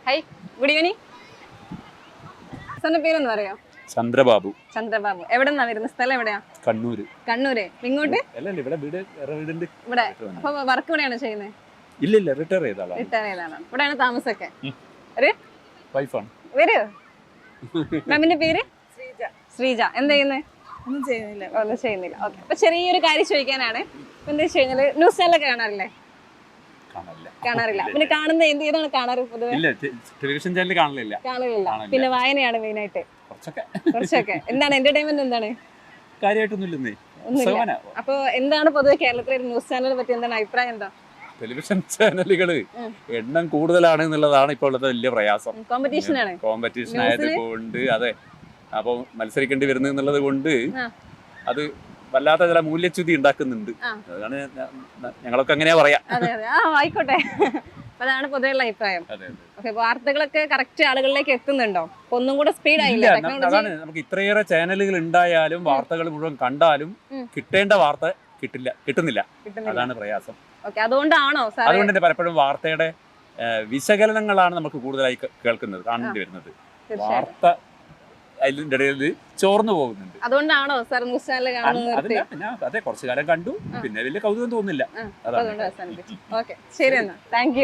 Hi, good evening. സാറിന്റെ പേരൊന്ന് പറയാം. ചന്ദ്രബാബു. ചന്ദ്രബാബു. എവിടെ നിന്നാ വരുന്ന സ്ഥലം? എവിടെയാ? കണ്ണൂര്. കണ്ണൂര്. ഇങ്ങോട്ട് ഇവിടെ. അപ്പൊ വർക്ക് ഇവിടെയാണ് ചെയ്യുന്നത്? ഇല്ല, റിട്ടയർ ചെയ്താണ്. റിട്ടയർ ചെയ്താണ്. ഇവിടെയാണ് താമസമൊക്കെ? ഒരു വൈഫാണ്. വരൂ. മാമിന്റെ പേര്? ശ്രീജ. എന്താ ചെയ്യുന്നത്? ഒന്നും ചെയ്യുന്നില്ല. ഒന്നും ചെയ്യുന്നില്ല. ഓക്കെ. അപ്പൊ ചെറിയൊരു കാര്യം ചോദിക്കാനാണ്. എന്താ വെച്ച് കഴിഞ്ഞാല് ന്യൂസ് ചാനലൊക്കെ കാണാറില്ലേ? കാണാറില്ല. പിന്നെ കാണുന്ന ഏതാണ് കാണാറ് പൊതുവെ? ടെലിവിഷൻ ചാനൽ കാണില്ല. പിന്നെ വായനയാണ് മെയിൻ ആയിട്ട്. കുറച്ചൊക്കെ. എന്താണ് എന്റർടൈൻമെന്റ്? എന്താണ്? കാര്യമായിട്ടൊന്നുമില്ലെന്നേ. അപ്പൊ എന്താണ് പൊതുവെ കേരളത്തിലെ ന്യൂസ് ചാനലിനെ പറ്റി എന്താണ് അഭിപ്രായം? എന്താ? ടെലിവിഷൻ ചാനലുകള് എണ്ണം കൂടുതലാണ് എന്നുള്ളതാണ് ഇപ്പോൾ ഉള്ളത് വലിയ പ്രയാസം. കോമ്പറ്റീഷൻ ആയത് കൊണ്ട്. അതെ, അപ്പൊ മത്സരിക്കേണ്ടി വരുന്നത് എന്നുള്ളത് കൊണ്ട് അത് വല്ലാത്ത ചില മൂല്യച്യുതി ഉണ്ടാക്കുന്നുണ്ട്. അതാണ് ഞങ്ങളൊക്കെ അങ്ങനെയാ പറയാ. ആയിക്കോട്ടെ. അതാണ് പൊതുവെയുള്ള അഭിപ്രായം. വാർത്തകളൊക്കെ കറക്റ്റ് ആളുകളിലേക്ക് എത്തുന്നുണ്ടോ? ഒന്നും കൂടെ സ്പീഡ് ആയില്ല. അതാണ്, നമുക്ക് ഇത്രയേറെ ചാനലുകൾ ഉണ്ടായാലും വാർത്തകൾ മുഴുവൻ കണ്ടാലും കിട്ടേണ്ട വാർത്ത കിട്ടുന്നില്ല. അതാണ് പ്രയാസം. അതുകൊണ്ട് തന്നെ പലപ്പോഴും വാർത്തയുടെ വിശകലനങ്ങളാണ് നമുക്ക് കൂടുതലായി കേൾക്കുന്നത്, കാണേണ്ടി വരുന്നത്. വാർത്ത അതിന്റെ ഇടയിൽ ചോർന്നു പോകുന്നുണ്ട്. അതുകൊണ്ടാണോ സാർ ന്യൂസ് ചാനൽ കാണുന്നത്? അതെ, കുറച്ചു കാലം കണ്ടു, പിന്നെ വലിയ കൗതുകം തോന്നുന്നില്ല. ശരി, എന്നാ താങ്ക് യു.